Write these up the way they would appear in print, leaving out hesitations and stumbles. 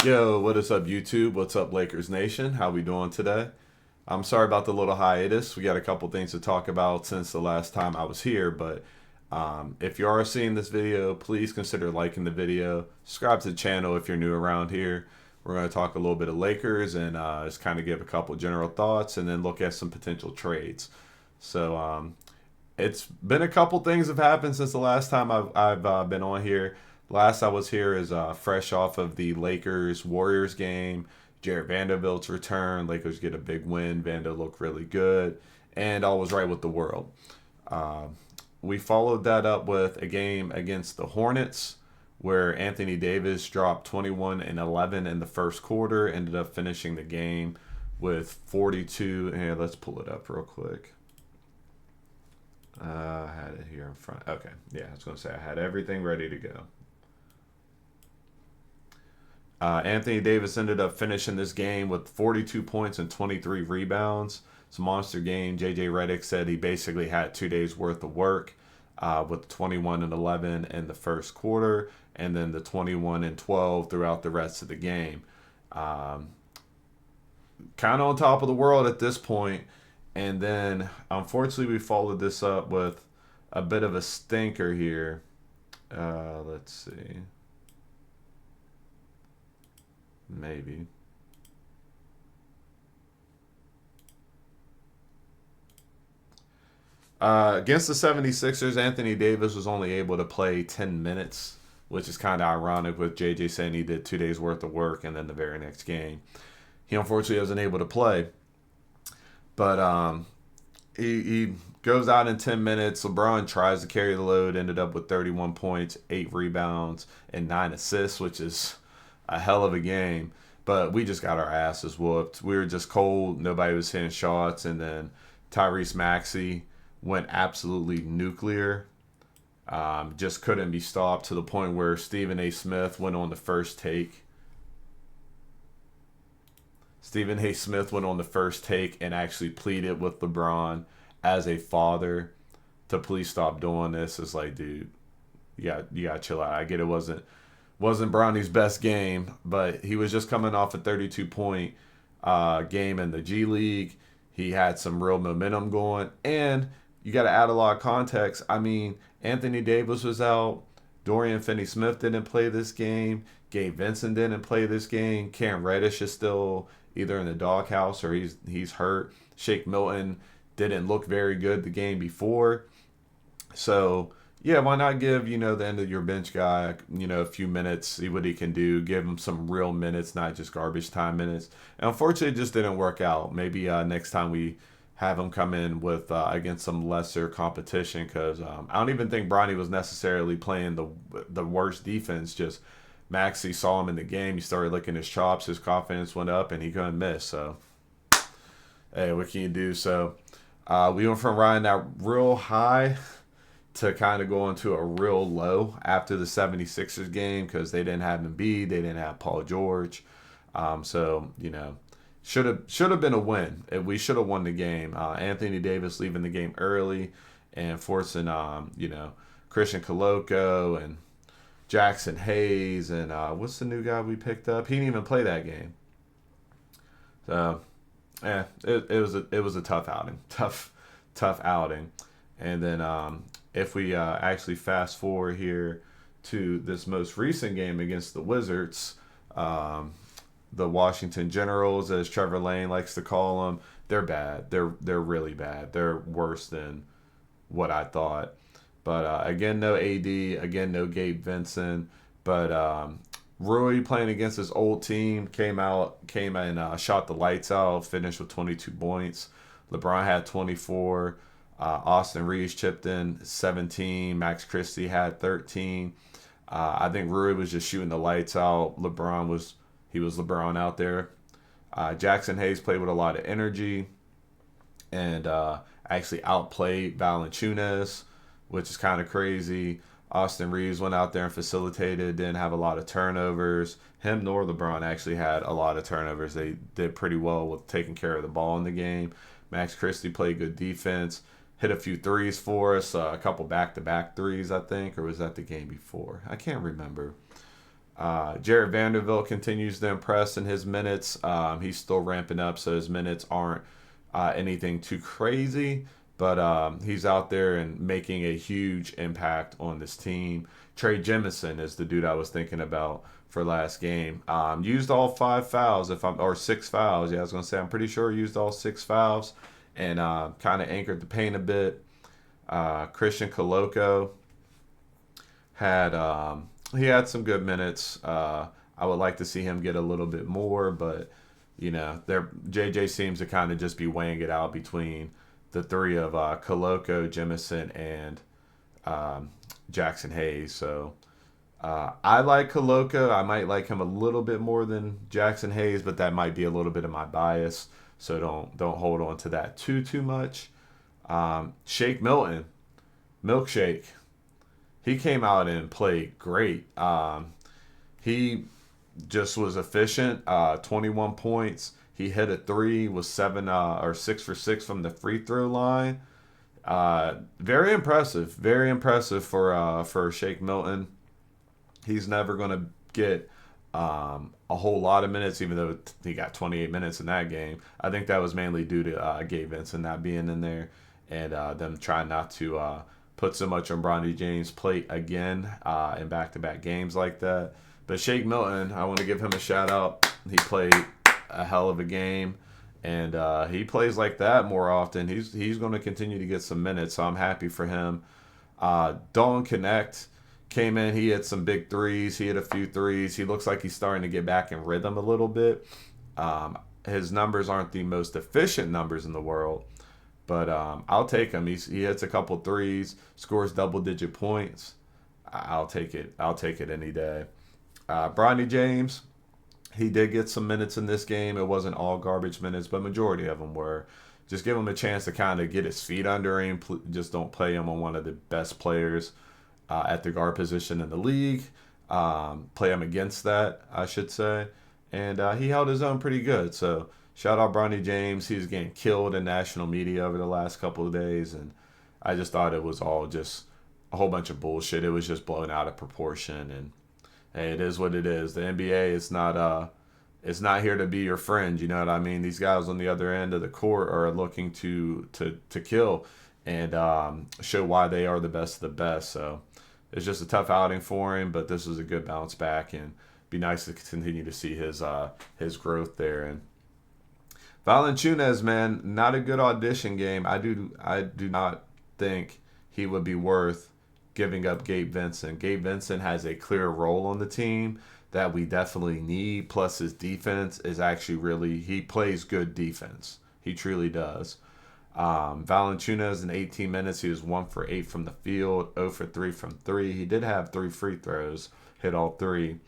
Yo, what is up, YouTube? What's up, Lakers Nation? How we doing today? I'm sorry about the little hiatus. We got a couple things to talk about since the last time I was here, but if you are seeing this video, please consider liking the video. Subscribe to the channel if you're new around here. We're going to talk a little bit of Lakers and just kind of give a couple general thoughts and then look at some potential trades. So it's been a couple things have happened since the last time I've been on here. Last I was here is fresh off of the Lakers Warriors game. Jared Vanderbilt's return. Lakers get a big win. Vando looked really good, and all was right with the world. Uh, we followed that up with a game against the Hornets, where Anthony Davis dropped 21 and 11 in the first quarter. Ended up finishing the game with 42. And let's pull it up real quick. I had it here in front. Okay, yeah, I was gonna say I had everything ready to go. Anthony Davis ended up finishing this game with 42 points and 23 rebounds. It's a monster game. JJ Redick said he basically had 2 days worth of work with 21 and 11 in the first quarter, and then the 21 and 12 throughout the rest of the game. Um, kind of on top of the world at this point. And then, unfortunately, we followed this up with a bit of a stinker here. Let's see. Maybe. Against the 76ers, Anthony Davis was only able to play 10 minutes, which is kind of ironic with JJ saying he did 2 days worth of work and then the very next game. He unfortunately wasn't able to play. But he goes out in 10 minutes. LeBron tries to carry the load, ended up with 31 points, 8 rebounds, and 9 assists, which is a hell of a game. But we just got our asses whooped. We were just cold. Nobody was hitting shots. And then Tyrese Maxey went absolutely nuclear. Just couldn't be stopped to the point where Stephen A. Smith went on the first take. Stephen A. Smith went on the first take and actually pleaded with LeBron as a father to please stop doing this. It's like, dude, you got to chill out. I get it wasn't Bronny's best game, but he was just coming off a 32-point game in the G League. He had some real momentum going, and you got to add a lot of context. I mean, Anthony Davis was out. Dorian Finney-Smith didn't play this game. Gabe Vincent didn't play this game. Cam Reddish is still either in the doghouse or he's hurt. Shake Milton didn't look very good the game before. So, yeah, why not give, the end of your bench guy, a few minutes, see what he can do, give him some real minutes, not just garbage time minutes. And unfortunately, it just didn't work out. Maybe next time we have him come in with against some lesser competition, because I don't even think Bronny was necessarily playing the worst defense. Just Maxey saw him in the game. He started licking his chops. His confidence went up, and he couldn't miss. So, hey, what can you do? So, we went from riding that real high to kind of going to a real low after the 76ers game because they didn't have Embiid. They didn't have Paul George. So, should have been a win. We should have won the game. Anthony Davis leaving the game early and forcing, Christian Coloco and Jackson Hayes and what's the new guy we picked up? He didn't even play that game. So, it was a tough outing, tough outing. And then if we actually fast forward here to this most recent game against the Wizards, the Washington Generals, as Trevor Lane likes to call them, they're bad. They're really bad. They're worse than what I thought. But again, no AD. Again, no Gabe Vincent. But Rui playing against his old team came and shot the lights out. Finished with 22 points. LeBron had 24. Austin Reeves chipped in 17. Max Christie had 13. I think Rui was just shooting the lights out. LeBron was LeBron out there. Jackson Hayes played with a lot of energy and actually outplayed Valanciunas, which is kind of crazy. Austin Reeves went out there and facilitated, didn't have a lot of turnovers. Him nor LeBron actually had a lot of turnovers. They did pretty well with taking care of the ball in the game. Max Christie played good defense, hit a few threes for us, a couple back-to-back threes, I think, or was that the game before? I can't remember. Jarrett Vanderbilt continues to impress in his minutes. He's still ramping up, so his minutes aren't anything too crazy, but he's out there and making a huge impact on this team. Trey Jemison is the dude I was thinking about for last game. Used all 5 fouls, if I'm or 6 fouls. Yeah, I was gonna say I'm pretty sure he used all 6 fouls, and kind of anchored the paint a bit. Christian Coloco had he had some good minutes. I would like to see him get a little bit more, but there JJ seems to kind of just be weighing it out between the three of Coloco, Jemison, and Jackson Hayes. So I like Coloco. I might like him a little bit more than Jackson Hayes, but that might be a little bit of my bias. So don't hold on to that too much. Shake Milton, Milkshake. He came out and played great. He just was efficient. 21 points. He hit a three. Was 6 for 6 from the free throw line. Very impressive. Very impressive for Shake Milton. He's never going to get a whole lot of minutes, even though he got 28 minutes in that game. I think that was mainly due to Gabe Vincent not being in there and them trying not to put so much on Bronny James' plate again in back-to-back games like that. But Shake Milton, I want to give him a shout out. He played a hell of a game, and he plays like that more often. He's going to continue to get some minutes, so I'm happy for him. Dalton Connect came in. He hit some big threes. He hit a few threes. He looks like he's starting to get back in rhythm a little bit. His numbers aren't the most efficient numbers in the world, but I'll take him. He hits a couple threes, scores double-digit points. I'll take it. I'll take it any day. Bronny James, he did get some minutes in this game. It wasn't all garbage minutes, but majority of them were. Just give him a chance to kind of get his feet under him. Just don't play him on one of the best players at the guard position in the league. Play him against that, I should say. And he held his own pretty good. So shout out Bronny James. He's getting killed in national media over the last couple of days. And I just thought it was all just a whole bunch of bullshit. It was just blown out of proportion. And hey, it is what it is. The NBA is not here to be your friend. You know what I mean? These guys on the other end of the court are looking to kill and show why they are the best of the best. So it's just a tough outing for him, but this was a good bounce back, and be nice to continue to see his growth there. And Valanciunas, man, not a good audition game. I do not think he would be worth giving up Gabe Vincent. Gabe Vincent has a clear role on the team that we definitely need. Plus, his defense is actually he plays good defense. He truly does. Valanciunas in 18 minutes, he was 1 for 8 from the field, 0 for 3 from 3. He did have 3 free throws, hit all 3.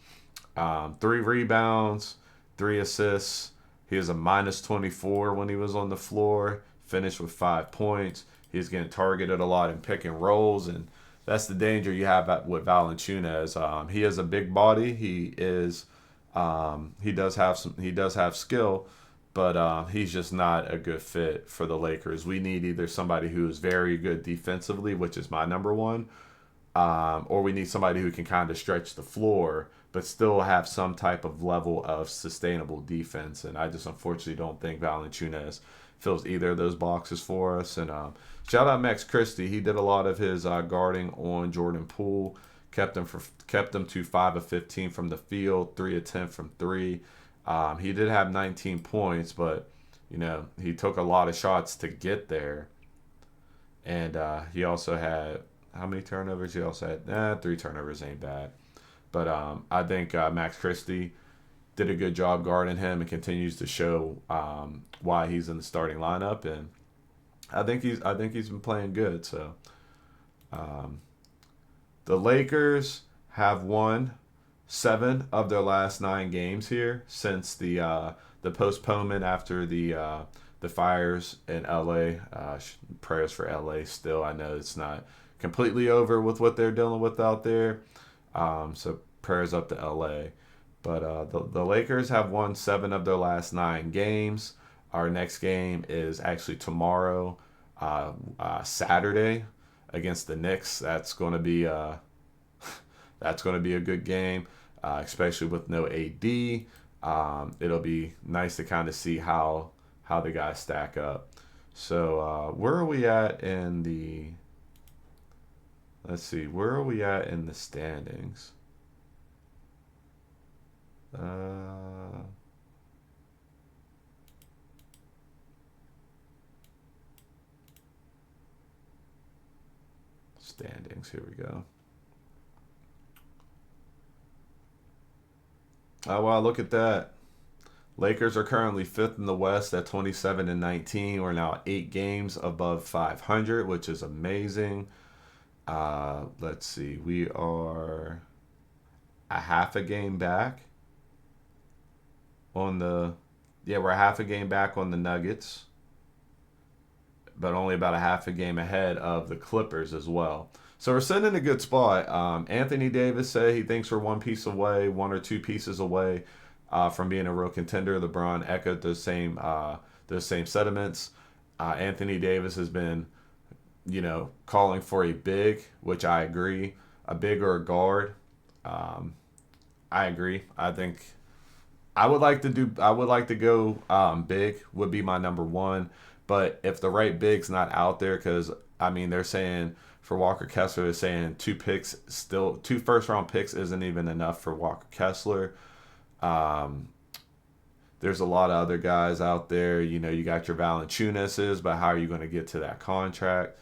3 rebounds, 3 assists. He was a minus 24 when he was on the floor, finished with 5 points. He was getting targeted a lot in pick and rolls, and that's the danger you have with Valanciunas. He has a big body. He does have skill, but he's just not a good fit for the Lakers. We need either somebody who is very good defensively, which is my number one, or we need somebody who can kind of stretch the floor but still have some type of level of sustainable defense. And I just unfortunately don't think Valanciunas fills either of those boxes for us. And shout out Max Christie. He did a lot of his guarding on Jordan Poole. Kept him to 5 of 15 from the field, 3 of 10 from 3. He did have 19 points, but he took a lot of shots to get there. And he also had how many turnovers? He also had 3 turnovers. Ain't bad. But I think Max Christie did a good job guarding him and continues to show why he's in the starting lineup. And I think he's been playing good. So the Lakers have won 7 of their last 9 games here since the postponement after the fires in LA. Prayers for LA still. I know it's not completely over with what they're dealing with out there. So prayers up to LA. But the Lakers have won 7 of their last 9 games. Our next game is actually tomorrow, Saturday, against the Knicks. That's going to be a good game. especially with no AD. It'll be nice to kind of see how the guys stack up. So where are we at in the? Let's see, where are we at in the standings? Uh, Standings. Here we go. Oh wow, look at that. Lakers are currently fifth in the West at 27-19. We're now 8 games above 500, which is amazing. Let's see, we are a half a game back on the. Yeah, we're a half a game back on the Nuggets, but only about a half a game ahead of the Clippers as well. So we're sitting in a good spot. Anthony Davis said he thinks we're one piece away, one or two pieces away from being a real contender. LeBron echoed those same sentiments. Anthony Davis has been, calling for a big, which I agree, a big or a guard. I agree. I think I would like to do. I would like to go big. Would be my number one. But if the right big's not out there, because I mean they're saying for Walker Kessler, they're saying two first round picks isn't even enough for Walker Kessler. Um, there's a lot of other guys out there. You got your Valanciunases, but how are you going to get to that contract?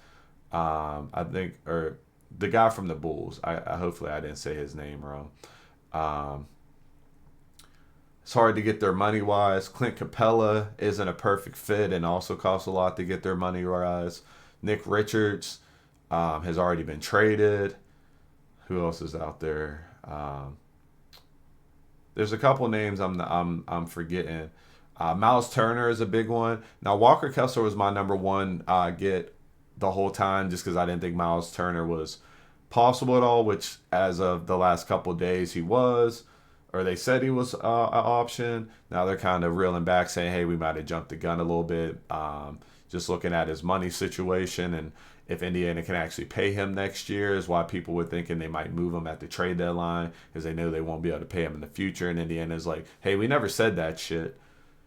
I think, or the guy from the Bulls. I hopefully I didn't say his name wrong. Um, it's hard to get their money wise. Clint Capella isn't a perfect fit and also costs a lot to get their money wise. Nick Richards has already been traded. Who else is out there? There's a couple names I'm forgetting. Miles Turner is a big one. Now Walker Kessler was my number one get the whole time, just because I didn't think Miles Turner was possible at all. Which, as of the last couple of days, he was, or they said he was an option. Now they're kind of reeling back, saying, "Hey, we might have jumped the gun a little bit." Just looking at his money situation and if Indiana can actually pay him next year is why people were thinking they might move him at the trade deadline because they know they won't be able to pay him in the future. And Indiana's like, hey, we never said that shit.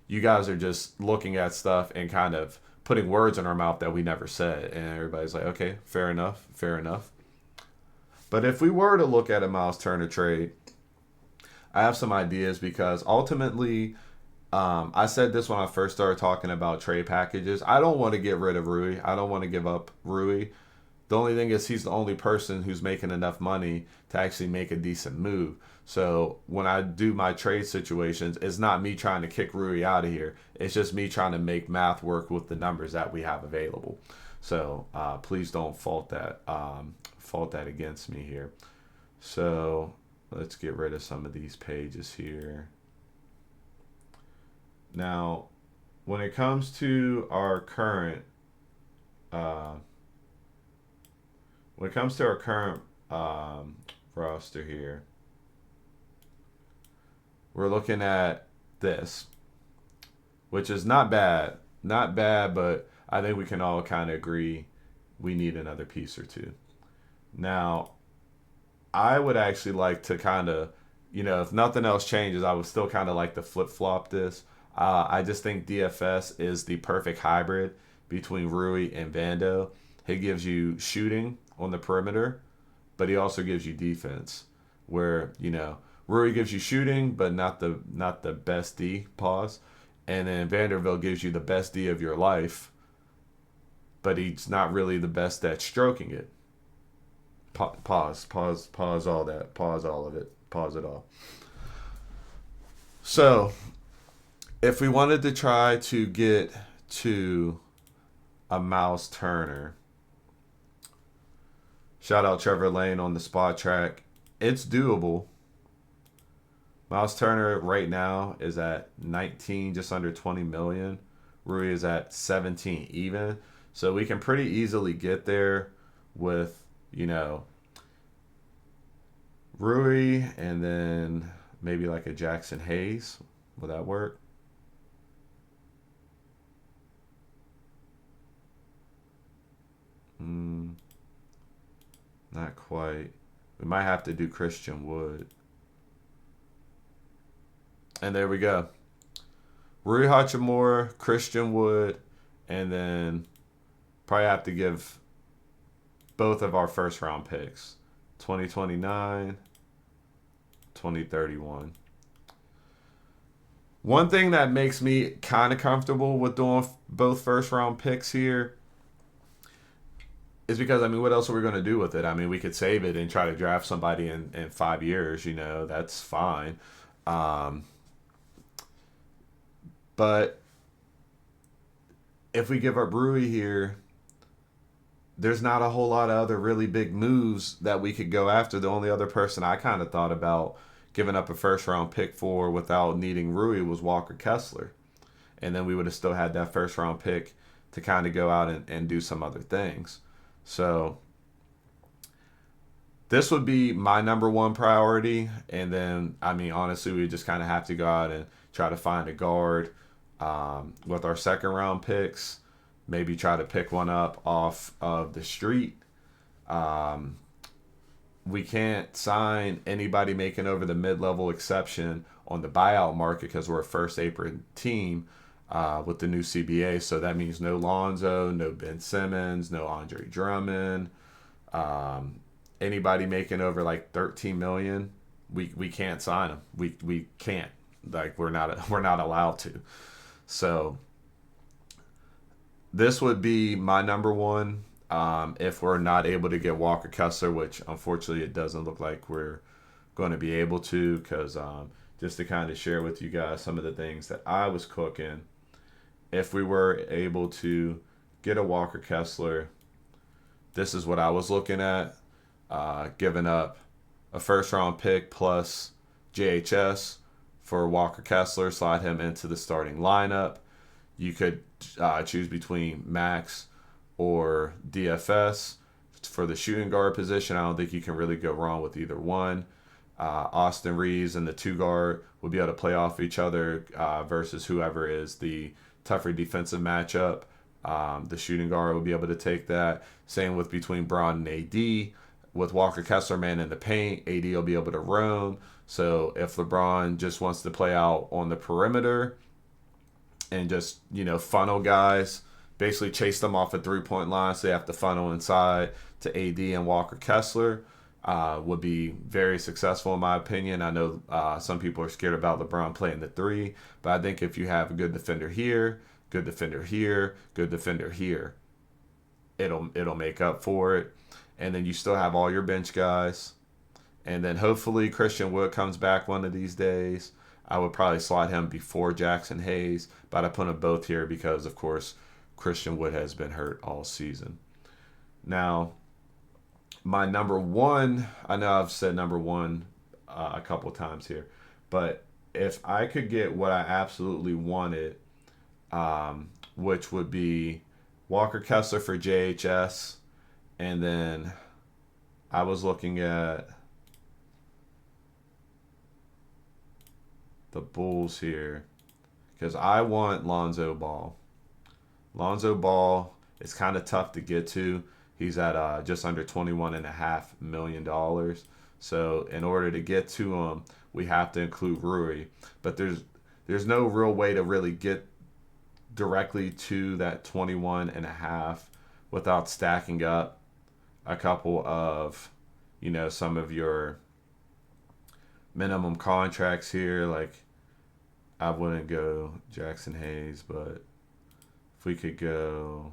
You guys are just looking at stuff and kind of putting words in our mouth that we never said. And everybody's like, okay, fair enough, fair enough. But if we were to look at a Miles Turner trade, I have some ideas because ultimately, I said this when I first started talking about trade packages. I don't want to get rid of Rui. I don't want to give up Rui. The only thing is he's the only person who's making enough money to actually make a decent move. So when I do my trade situations, it's not me trying to kick Rui out of here. It's just me trying to make math work with the numbers that we have available. So please don't fault that against me here. So let's get rid of some of these pages here. Now, when it comes to our current, roster here, we're looking at this, which is not bad, but I think we can all kind of agree we need another piece or two. Now, I would actually like to kind of, if nothing else changes, I would still kind of like to flip flop this. I just think DFS is the perfect hybrid between Rui and Vando. He gives you shooting on the perimeter, but he also gives you defense. Where Rui gives you shooting, but not the best D. Pause, and then Vanderbilt gives you the best D of your life, but he's not really the best at stroking it. Pause all that. Pause all of it. Pause it all. So, if we wanted to try to get to a Miles Turner, shout out Trevor Lane on the spot track. It's doable. Miles Turner right now is at 19, just under 20 million. Rui is at 17 even. So we can pretty easily get there with, Rui and then maybe like a Jackson Hayes. Will that work? Not quite. We might have to do Christian Wood. And there we go. Rui Hachimura, Christian Wood, and then probably have to give both of our first round picks 2029, 2031. One thing that makes me kind of comfortable with doing both first round picks here is because, I mean, what else are we going to do with it? I mean, we could save it and try to draft somebody in 5 years, that's fine. Um, but if we give up Rui here, there's not a whole lot of other really big moves that we could go after. The only other person I kind of thought about giving up a first round pick for without needing Rui was Walker Kessler. And then we would have still had that first round pick to kind of go out and do some other things. So this would be my number one priority. And then, I mean, honestly, we just kind of have to go out and try to find a guard with our second round picks. Maybe try to pick one up off of the street. We can't sign anybody making over the mid-level exception on the buyout market because we're a first apron team with the new CBA. So that means no Lonzo, no Ben Simmons, no Andre Drummond. Anybody making over like 13 million, we can't sign them. We can't. Like we're not allowed to. So this would be my number one if we're not able to get Walker Kessler, which unfortunately it doesn't look like we're going to be able to, because just to kind of share with you guys some of the things that I was cooking, if we were able to get a Walker Kessler, this is what I was looking at, giving up a first round pick plus JHS for Walker Kessler, slide him into the starting lineup. You could choose between Max or DFS for the shooting guard position. I don't think you can really go wrong with either one. Austin Reeves and the two guard will be able to play off each other versus whoever is the tougher defensive matchup. The shooting guard will be able to take that. Same with between Braun and AD. With Walker Kessler man in the paint, AD will be able to roam. So if LeBron just wants to play out on the perimeter and just, funnel guys, basically chase them off a three-point line so they have to funnel inside to AD and Walker Kessler, would be very successful in my opinion. I know some people are scared about LeBron playing the three, but I think if you have a good defender here, good defender here, good defender here, it'll make up for it. And then you still have all your bench guys. And then hopefully Christian Wood comes back one of these days. I would probably slide him before Jackson Hayes, but I put them both here because, of course, Christian Wood has been hurt all season. Now, my number one, I know I've said number one a couple times here, but if I could get what I absolutely wanted, which would be Walker Kessler for JHS, and then I was looking at the Bulls here because I want Lonzo Ball. Lonzo Ball is kind of tough to get to. He's at just under $21.5 million. So in order to get to him, we have to include Rui. But there's no real way to really get directly to that 21.5 without stacking up a couple of, some of your minimum contracts here. Like, I wouldn't go Jackson Hayes, but if we could go,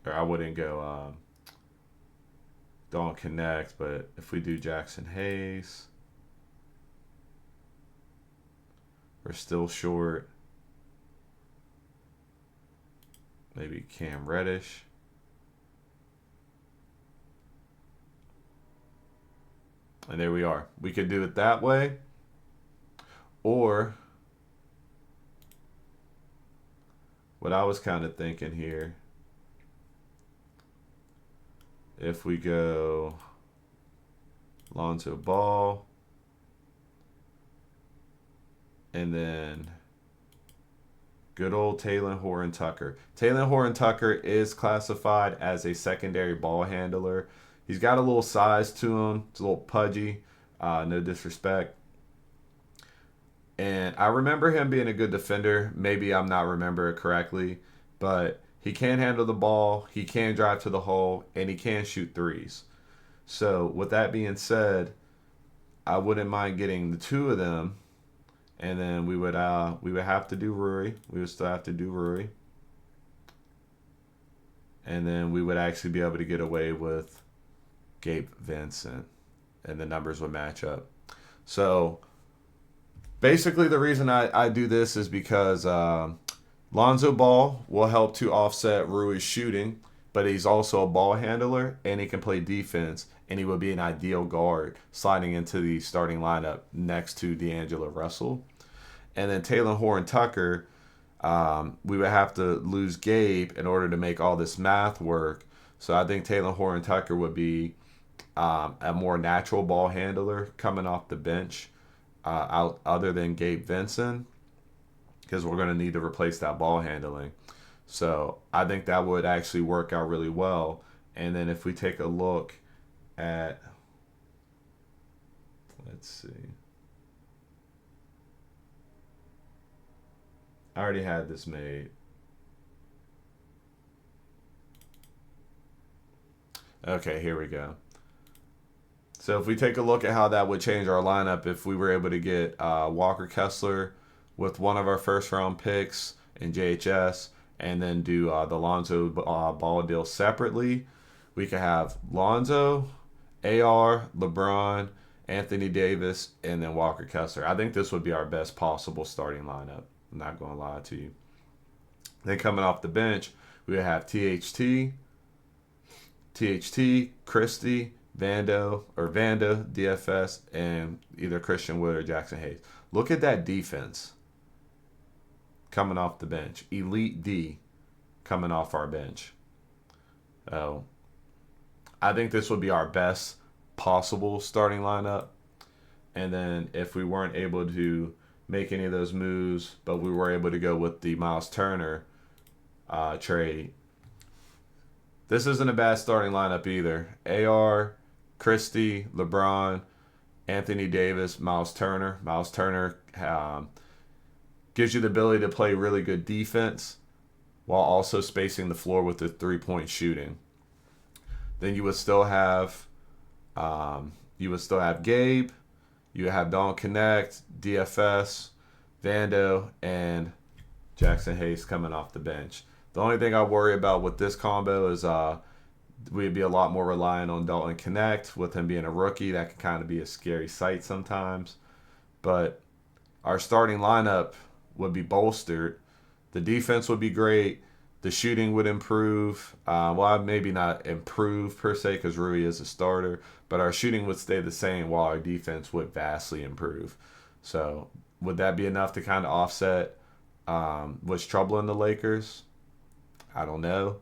or I wouldn't go Don't Connect, but if we do Jackson Hayes, we're still short. Maybe Cam Reddish. And there we are. We could do it that way. Or what I was kind of thinking here, if we go Lonzo Ball and then good old Talen Horton-Tucker. Talen Horton-Tucker is classified as a secondary ball handler. He's got a little size to him. It's a little pudgy. No disrespect. And I remember him being a good defender. Maybe I'm not remember it correctly, but he can handle the ball, he can drive to the hole, and he can shoot threes. So with that being said, I wouldn't mind getting the two of them, and then we would have to do Rui. We would still have to do Rui, and then we would actually be able to get away with Gabe Vincent, and the numbers would match up. So basically, the reason I do this is because Lonzo Ball will help to offset Rui's shooting, but he's also a ball handler and he can play defense, and he would be an ideal guard sliding into the starting lineup next to D'Angelo Russell. And then Taylor Horn Tucker, we would have to lose Gabe in order to make all this math work. So I think Taylor Horn Tucker would be a more natural ball handler coming off the bench, out other than Gabe Vincent, because we're going to need to replace that ball handling. So I think that would actually work out really well. And then if we take a look at, let's see. I already had this made. Okay, here we go. So if we take a look at how that would change our lineup, if we were able to get Walker Kessler with one of our first round picks in JHS, and then do the Lonzo Ball deal separately, we could have Lonzo, AR, LeBron, Anthony Davis, and then Walker Kessler. I think this would be our best possible starting lineup. I'm not going to lie to you. Then coming off the bench, we would have THT, Christie, Vanda, DFS, and either Christian Wood or Jackson Hayes. Look at that defense coming off the bench. Elite D coming off our bench. Oh, I think this would be our best possible starting lineup. And then if we weren't able to make any of those moves, but we were able to go with the Miles Turner trade, this isn't a bad starting lineup either. AR, Christie, LeBron, Anthony Davis, Miles Turner. Miles Turner gives you the ability to play really good defense while also spacing the floor with the 3-point shooting. Then you would still have Gabe, you have Don Connect, DFS, Vando, and Jackson Hayes coming off the bench. The only thing I worry about with this combo is we'd be a lot more reliant on Dalton Connect. With him being a rookie, that can kind of be a scary sight sometimes. But our starting lineup would be bolstered. The defense would be great. The shooting would improve. Well, maybe not improve per se because Rui is a starter, but our shooting would stay the same while our defense would vastly improve. So would that be enough to kind of offset what's troubling the Lakers? I don't know,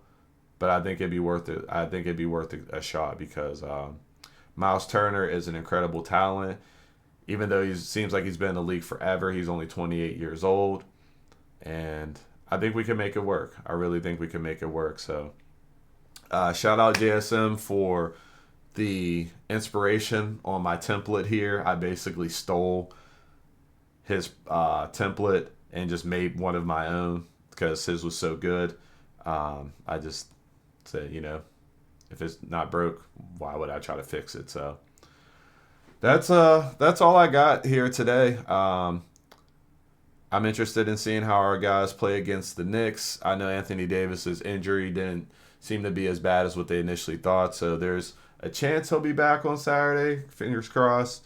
but I think it'd be worth it. I think it'd be worth a shot because Miles Turner is an incredible talent. Even though he seems like he's been in the league forever, he's only 28 years old, and I think we can make it work. I really think we can make it work. So shout out JSM for the inspiration on my template here. I basically stole his template and just made one of my own because his was so good. I just said, if it's not broke, why would I try to fix it? So that's all I got here today. I'm interested in seeing how our guys play against the Knicks. I know Anthony Davis's injury didn't seem to be as bad as what they initially thought, so there's a chance he'll be back on Saturday. Fingers crossed.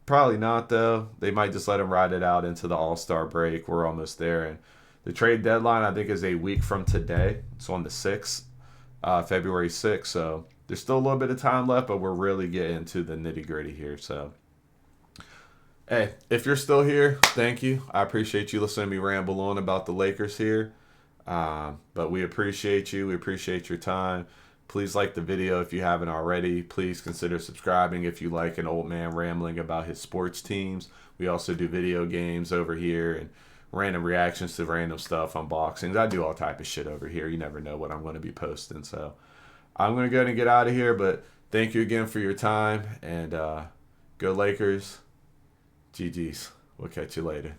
Probably not, though. They might just let him ride it out into the All-Star break. We're almost there. And the trade deadline, I think, is a week from today. It's on the 6th, February 6th. So there's still a little bit of time left, but we're really getting to the nitty-gritty here. So, hey, if you're still here, thank you. I appreciate you listening to me ramble on about the Lakers here. But we appreciate you. We appreciate your time. Please like the video if you haven't already. Please consider subscribing if you like an old man rambling about his sports teams. We also do video games over here and random reactions to random stuff, unboxings. I do all type of shit over here. You never know what I'm going to be posting. So I'm going to go ahead and get out of here. But thank you again for your time. And go Lakers. GG's. We'll catch you later.